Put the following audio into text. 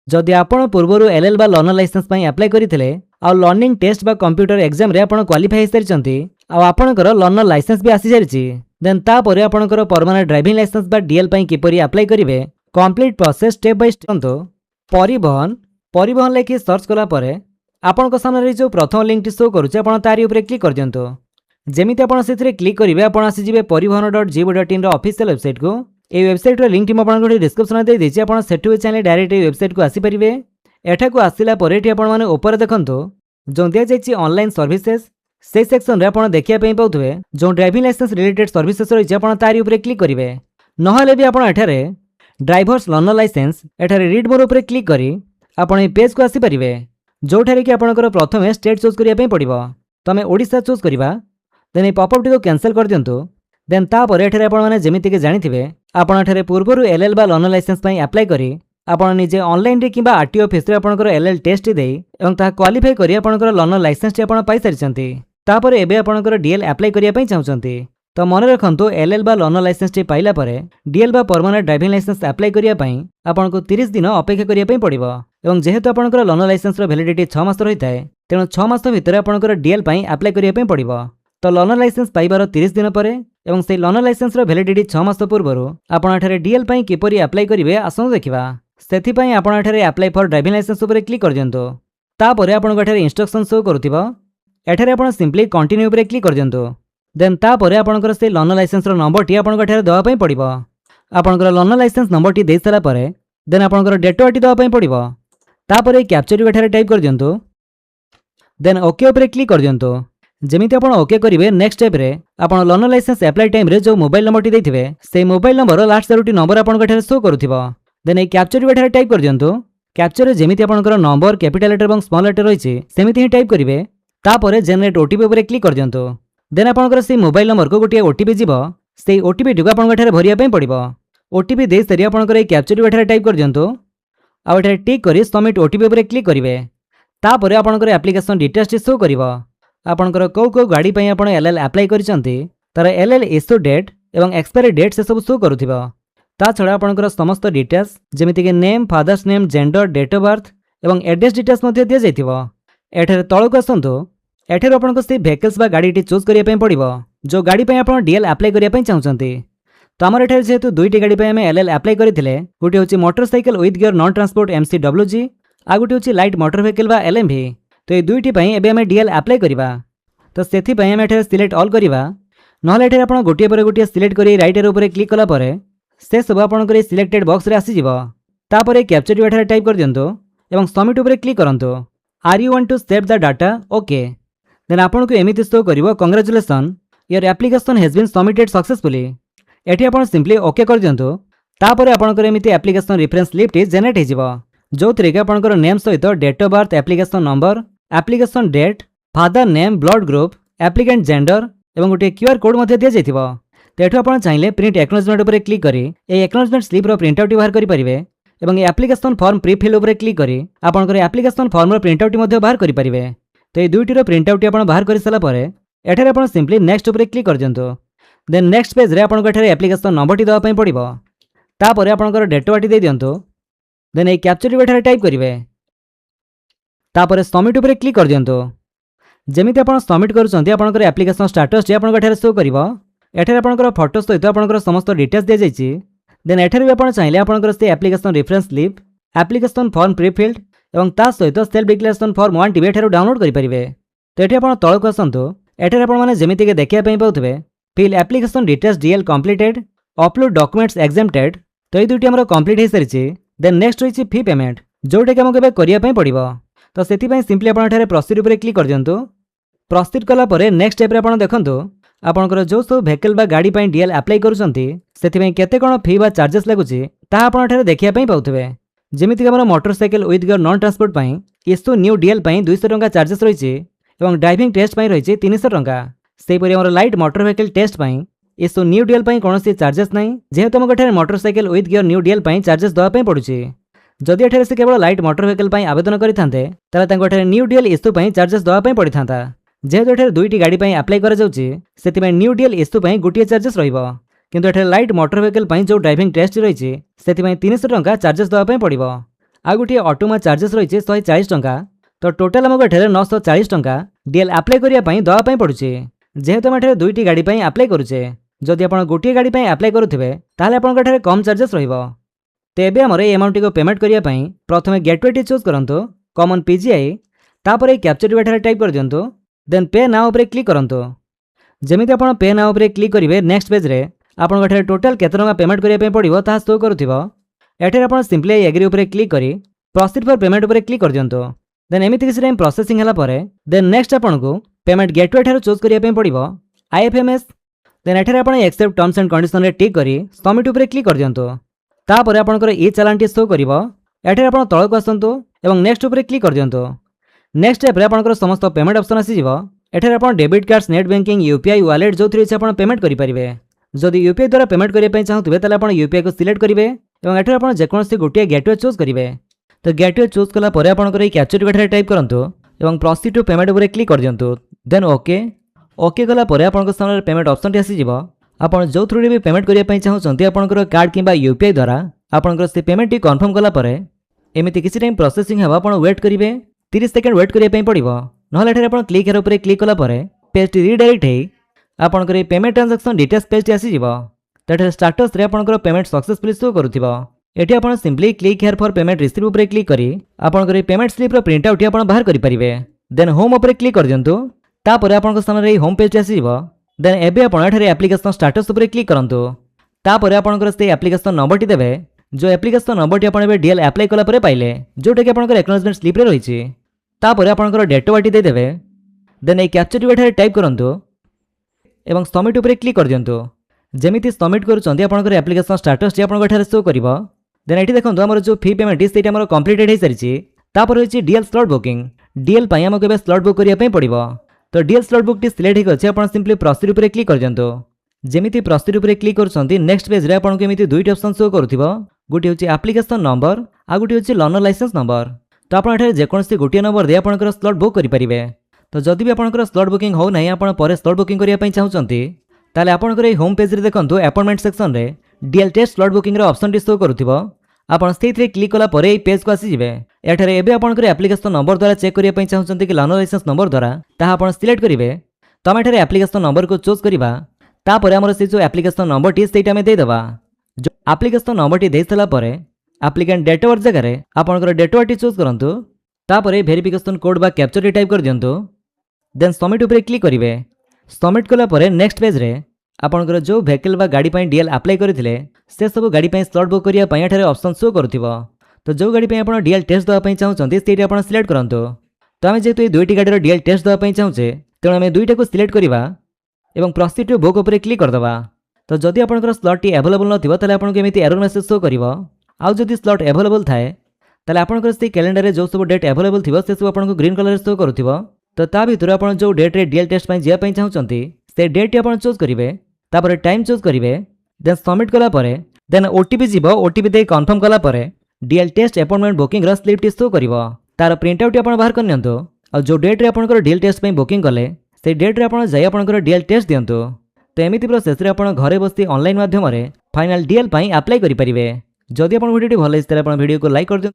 जदि आपण पूर्वर एलएल बा लर्नर लाइसेंस पई अप्लाई करिथिले आ लर्निंग टेस्ट बा कंप्यूटर एग्जाम रे आपण क्वालिफाई हो सारिचंती आ आपणकर लर्नर लाइसेंस भी आसी सारिची देन ता परे आपणकर परमानेंट ड्राइविंग लाइसेंस बा डीएल पई किपरि अप्लाई करिवे complete process step by step परिवहन परिवहन लेखि सर्च कला परे आपणक सामने जो प्रथम लिंक टी शो करूचे आपण तारी ऊपर क्लिक कर दियंतो जेमिति आपण सेथिरे क्लिक करिवे आपण आसी जिवे परिवहन.gov.in रो ऑफिशियल वेबसाइट को ए वेबसाइट रो लिंक टी आपण गोटे डिस्क्रिप्शन दे देछि आपण सेठु चाहे डायरेक्ट ए वेबसाइट को आसी परिवे एठा को आसिला परे टी आपण माने ऊपर देखंतो जो दिया जाइछि ऑनलाइन सर्विसेज से सेक्शन रे आपण देखिया पई पाउथवे जो ड्राइविंग लाइसेंस रिलेटेड सर्विसेज रहिछि आपण तारी ऊपर क्लिक करिवे नहले भी आपण एठारे ड्राइवर्स लर्नर लाइसेंस एठारे रीड मोर ऊपर क्लिक करी आपण ए पेज को आसी परिवे जोठारे कि आपणकर प्रथम स्टेट चूज करिया पई पड़िबो तमे ओडिसा चूज करिबा देन ए पॉपअप टी को कैंसिल कर दियंतु देन ता परे एठारे आपण माने जेमिति के जानिथिबे आपण एठारे पूर्वरु एलएल बा लर्नर लाइसेंस पई अप्लाई करी आपण निजे ऑनलाइन रे किबा आरटीओ ऑफिस रे आपणकर एलएल टेस्ट देई एवं ता क्वालिफाई करी आपणकर लर्नर लाइसेंस टी आपण पाई सारिचंती तापर एबे आपणकर डीएल अप्लाई करिया पई चाहुचंती तो मन रखंतु एलएल बा लर्नर लाइसेंस टी पाइला परे डीएल बा परमानेंट ड्राइविंग लाइसेंस अप्लाई करिया पई आपनको 30 दिन अपेक्षा करिया पई पड़िबो एवं जेहेतु आपणकर लर्नर लाइसेंस रो वैलिडिटी 6 मास रहिताय तेणु 6 मास भितर आपणकर डीएल पई अप्लाई करिया पई पड़िबो तो लर्नर लाइसेंस पाइबार 30 दिन परे एवं से लर्नर लाइसेंस रो वैलिडिटी 6 मास पूर्वरु आपण एठारे डीएल पई किपरि अप्लाई करिवे आसनु देखिबा सेथि पई आपण एठारे अप्लाई फॉर ड्राइविंग लाइसेंस ऊपर क्लिक कर दियंतो ता परे आपण एठारे इंस्ट्रक्शन शो करूथिबो एठारे आपण सिंपली कंटिन्यू ऊपर क्लिक कर दियंतो देन ता परे आपणकर से लर्नर लाइसेंस रो नंबर टी आपण एठारे दवा पई पड़िबो आपणकर लर्नर लाइसेंस नंबर टी देई सारा परे देन आपणकर डेट टी दवा पई पड़िबो ता परे कैप्चर एठारे टाइप कर दियंतो देन ओके ऊपर क्लिक कर दियंतो जेमिति आपण ओके करिवे नेक्स्ट स्टेप रे आपण लर्नर लाइसेंस अप्लाई टाइम रे जो मोबाइल नंबर टी देथिबे से मोबाइल नंबर लास्ट सेरुटी नंबर आपण एठारे शो करूथिबो देन ए कैप्चर एठारे टाइप कर दियंतो कैप्चर रे जेमिति आपणकर नंबर कैपिटल लेटर एवं स्मॉल लेटर रहिछि सेमिति ही टाइप करिवे ता परे जनरेट ओटीपी ऊपर क्लिक कर दियंतो देन आपणकर से मोबाइल नंबर को गोटे ओटीपी जीवो से ओटीपी टी आपण एठारे भरिया पई पड़िबो ओटीपी दे सरी आपणकर ए कैप्चर एठारे टाइप कर दियंतो आ एठारे टिक करी सबमिट ओटीपी ऊपर क्लिक करिवे ता परे आपणकर एप्लीकेशन डिटेल्स टी शो करिवो आपणकर को गाड़ी पई आपण एलएल अप्लाई करिसंती तार एलएल इश्यू डेट एवं एक्सपायरी डेट से सब शो करूथिबो ता छडा आपणकर समस्त डिटेल्स जेमिति के name father's name gender date of birth एवं एड्रेस डिटेल्स मध्ये दिया जाइथिबो एठारे तळको आसंतु एठारे आपणको से व्हीकल्स बा गाड़ी टी चूज करिया पई पड़िबो जो गाड़ी पई आपण डीएल अप्लाई करिया पई चाहुचंती तो हमर एठारे जेहेतु दुईटी गाड़ी पई हमें एलएल अप्लाई करिथिले गुटी होची motorcycle with gear non transport MCWG आ गुटी होची लाइट मोटर व्हीकल बा एलएमवी तो ए दुईटी पई एबे हमें डीएल अप्लाई करिबा तो सेथि पई हमें एठारे सिलेक्ट ऑल करिबा नहले एठारे आपण गोटिए पर गोटिए सिलेक्ट करी राइट एरो ऊपर क्लिक कला परे से सब आपण करी सिलेक्टेड बॉक्स रे आसी जिवो ता परे कैप्चर एठारे टाइप कर दियंतो एवं सबमिट ऊपर क्लिक करंतो are you want to save the data okay then आपण को एमिति शो करिवो congratulation your application has been submitted successfully एठी आपण सिंपली ओके कर दियंतो ता परे आपण को एमिति एप्लीकेशन रेफरेंस लिस्ट जनरेट हे जिवो जो तरीके आपण को नेम सहित date of birth application number application date father name blood group applicant gender एवं गोटे क्यूआर कोड मध्ये दिया जाइथिबो तेठु आपण चाहिले प्रिंट एक्नॉलेजमेंट ऊपर क्लिक करी ए एक्नॉलेजमेंट स्लिप रो प्रिंट आउट बाहर करि परिबे एवं एप्लीकेशन फॉर्म प्री फिल ऊपर क्लिक करी आपण को एप्लीकेशन फॉर्म रो प्रिंट आउट मध्ये बाहर करि परिबे तो ए दुईटी रो प्रिंट आउट आपण बाहर करि सला परे एठारे आपण सिंपली नेक्स्ट ऊपर क्लिक कर दियंतो देन नेक्स्ट पेज रे आपण को एठारे एप्लीकेशन नंबर टी दवा पई पड़िबो ता परे आपण को डेट वाटी दे दियंतो देन ए कैप्चर एठारे टाइप करिवे ता परे सबमिट ऊपर क्लिक कर दियंतो जेमिति आपण सबमिट करूछंती आपनकर एप्लीकेशन स्टेटस टी आपन एठारे शो करिवो एठारे आपनकर फोटो सहित आपनकर समस्त डिटेल्स दे जाइछि देन एठारे भी आपण चाहिले आपनकर से application reference slip application form pre filled एवं ता सहित सेल्फ डिक्लेरेशन फॉर्म 1 टीबी एठारे डाउनलोड करि परिबे तो एठी आपण तळको आसंतु एठारे आपण माने जेमिति के देखिया पई पाउथबे fill application details DL completed upload documents exempted तो ए दुटी हमर कंप्लीट हे सारिछि देन नेक्स्ट होइछि फी पेमेंट जोटे के हमके बे करिया पई पड़िबो तो सेति पई सिंपली आपण एठारे प्रोसीड ऊपर क्लिक कर दियंतु प्रोसीड कला परे नेक्स्ट स्टेप रे आपण देखंतु आपनकर जो सब व्हीकल बा गाड़ी पई डीएल अप्लाई करूछंती सेति पई केते कोन फी बा चार्जेस लागुछि ता आपण एठारे देखिया पई पाउथबे जेमिति हमर motorcycle with gear non transport पई इश्यू न्यू डीएल पई 200 टंका चार्जेस रहिछि एवं ड्राइविंग टेस्ट पई रहिछि 300 टंका सेहि परि हमर लाइट मोटर व्हीकल टेस्ट पई इश्यू न्यू डीएल पई कोनोसी चार्जेस नै जेहेतु हमर एठारे motorcycle with gear new DL पई चार्जेस दवा पई पडुछि जदि एठारे से केवल लाइट मोटर व्हीकल पई आवेदन करिथांते ताले तांको एठारे न्यू डीएल इश्यू पई चार्जेस दवा पई पडिथांता जेहेतु एठारे दुईटी गाड़ी पई अप्लाई करा जाउछि सेति पई न्यू डीएल इश्यू पई गोटिए चार्जेस रहिबो किंतु एठारे लाइट मोटर व्हीकल पई जो ड्राइविंग टेस्ट रहिछि सेति पई 300 टंका चार्जेस दवा पई पड़िबो आ गोटे ऑटोमा चार्जेस रही 140 टंका। तो टोटाल आमको एठारे 940 टंका डीएल अप्लाई करने दवाई पड़ुचे। जेहेतु आम एठारे दुईटी गाड़ी अप्लाई करुचे, जदि आप गोटे गाड़ी अप्लाई करुवे ताहले आपनको एठारे कम चार्जेस रहिबो। तो एबे हमर ए अमाउंट को पेमेंट करने प्रथमे गेटवे टी चूज करंतु, कॉमन पीजीआई, तापर ए कैप्चर एठारे टाइप कर दियंतु, देन पे नाउ ऊपर क्लिक करंतु। जेमिति आपण पे नाउ ऊपर क्लिक करिवे नेक्स्ट पेज रे आपनको एठारे टोटल केते टंका पेमेंट करने पड़िबो ताहा शो करुथिबो। एठारे आपण सिंपली एग्री ऊपर क्लिक करी प्रोसीड फॉर पेमेंट ऊपर क्लिक कर दियंतु। देन एमिति किसी टाइम प्रोसेसिंग हला परे देन नेक्स्ट आपनको पेमेंट गेटवे एठारे चूज करने पड़िबो आईएफएमएस। देन एठारे आपण एक्सेप्ट टर्म्स एंड कंडीशन रे टिक करी सबमिट ऊपर क्लिक कर दियंतु। तापर आपनकर ई चालानटी शो करिवो। एठारे आपण तळक आसंतु एवं नेक्स्ट ऊपर क्लिक कर दियंतु। नेक्स्ट स्टेप रे आपनकर समस्त पेमेंट ऑप्शन आसी जिवो। एठारे आपण debit cards, net banking, UPI wallet जो थ्रू आपण पेमेंट करि परिबे। जदि यूपीआई द्वारा पेमेंट करिया पय चाहतुबे ताले आपण यूपीआई को सिलेक्ट करिवे एवं एठारे आपण जेकोनसी गोटिया गेटवे चूज करिवे। तो गेटवे चूज कला परे आपनकर ई कैप्चर एठारे टाइप करंतु एवं प्रोसीड टू पेमेंट ऊपर क्लिक कर दियंतु। देन ओके कला परे आपनकर सामने पेमेंट ऑप्शन आसी जिवो। आपण जो थ्रू भी पेमेंट करिया पय चाहउछन्ती आपनकर कार्ड किबा यूपीआई द्वारा आपनकर से पेमेंट टी कन्फर्म कला परे एमिति किसी टाइम प्रोसेसिंग हेबा आपण वेट करिवे। 30 सेकंड वेट करिया पय पड़िबो। नहले एठारे आपण क्लिक हेर ऊपर क्लिक कला परे पेज टी रीडायरेक्ट हे आपनकर ए पेमेंट ट्रांजैक्शन डिटेल्स पेज टी आसी जिवो। तो एठारे स्टेटस रे आपनकर पेमेंट सक्सेसफुली शो करूथिबो। एठी आपण simply click here for payment receive ऊपर क्लिक करी आपनकर ए पेमेंट स्लिप रो प्रिंट आउट आपण बाहर करि परिबे। देन होम ऊपर क्लिक कर दियंतु। तापर आपनकर सामने होम पेज आसी जिवो। देन एबे आपण एठारे एप्लीकेशन स्टेटस ऊपर क्लिक करंतु। तापर आपनकर से एप्लीकेशन नंबर टी देबे जो एप्लीकेशन नंबर टी आपण डीएल अप्लाई कला परे पाइले जोटा कि आपनकर एक्नॉलेजमेंट स्लिप रे रहिछि। तापर आपनकर डेट ऑफ बर्थ दे देबे। देन ए कैप्चर टी एठारे टाइप करंतु एवं सबमिट ऊपर क्लिक कर दियंतु। जेमिति सबमिट करूचंती आपनकर एप्लीकेशन स्टेटस टी आपनकर एठारे शो करिवो। देन एठी देखंतु हमर जो फी पेमेंट टी सेटा हमर कंप्लीटेड हे सारिछि। तापर होछि डीएल स्लॉट बुकिंग। डीएल पय हमको बे स्लॉट बुक करिया पय पड़िबो। तो डीएल स्लॉट बुक टी सिलेक्ट हे गछि आपण सिंपली प्रोसीड ऊपर क्लिक कर दियंतु। जेमिति प्रोसीड ऊपर क्लिक करूचंती नेक्स्ट पेज रे आपनको एमिति दुईटा ऑप्शन शो करूथिबो। गोटे होछि एप्लीकेशन नंबर आ गोटे होछि लर्नर लाइसेंस नंबर। तो आपण एठारे जेकोनसी गोटे नंबर दे आपनकर स्लॉट बुक करि परिबे। तो जदि भी आपनकर स्लॉट बुकिंग हो नाही आपण परे स्लॉट बुकिंग करिया पय चाहउचंती ताले आपनकर ए होम पेज रे देखंतु अपॉइंटमेंट सेक्शन रे डीएल टेस्ट स्लॉट बुकिंग रे ऑप्शन टी शो करूथिबो। आपण स्थित क्लिक कला परे ए पेज को आसी जिवे। एठारे एबे आपनकर एप्लीकेशन नंबर द्वारा चेक करिया पय चाहउचंती कि लर्नर लाइसेंस नंबर द्वारा ताहा आपण सिलेक्ट करिवे। तो हम एठारे एप्लीकेशन नंबर को चूज करिबा। तापर हमर से जो एप्लीकेशन नंबर टी सेटा में दे देबा। जो एप्लीकेशन नंबर टी दे सला परे एप्लीकेंट डेट ऑफ बर्थ जगह रे आपनकर डेट ऑफ बर्थ टी चूज करंतु। तापर वेरिफिकेशन कोड बा कैप्चर टी टाइप कर दियंतु। देन सबमिट ऊपर क्लिक करिवे। सबमिट कला परे नेक्स्ट पेज रे आपनकर जो व्हीकल बा गाड़ी पय डीएल अप्लाई करिथिले से सब गाड़ी पय स्लॉट बुक करिया पय एठारे ऑप्शन शो करूथिबो। तो जो गाड़ी पय आपण डीएल टेस्ट दवा पय चाहउचंती सेटा आपण सिलेक्ट करंतु। तो हम जेतु ए दुईटी गाड़ी रो डीएल टेस्ट दवा पय चाहउचे तेणु हम दुईटा को सिलेक्ट करिवा एवं प्रोसीड टू बुक ऊपर क्लिक कर दबा। तो जदि आपनकर स्लॉट टी अवेलेबल नथिबो ताले आपनको एमिति एरर मेसेज शो करिवो। आ जदि स्लॉट अवेलेबल थाए ताले आपनकर से कैलेंडर रे जो सब डेट अवेलेबल थिबो से सब आपनको ग्रीन कलर रे शो करूथिबो। तो ता भितर आपण जो डेट रे डीएल टेस्ट पय जिया पय चाहउचंती से डेट टी आपण चूज करिवे। तापर टाइम चूज करिवे। देन सबमिट कला परे देन ओटीपी जीवो। ओटीपी दे कन्फर्म कला परे डीएल टेस्ट अपॉइंटमेंट बुकिंग रो स्लिप टी शो करिवो। तार प्रिंट आउट आपण बाहर कर नियंतु। आ जो डेट रे आपनकर डीएल टेस्ट पय बुकिंग कले से डेट रे आपण जाय आपनकर डीएल टेस्ट दियंतु। तो एमिति प्रोसेस रे आपण घरे बसती ऑनलाइन माध्यम रे फाइनल डीएल पय अप्लाई करि परिबे। जदि आपण वीडियो टी भल लागिस ताले आपण वीडियो को लाइक कर दियंतु।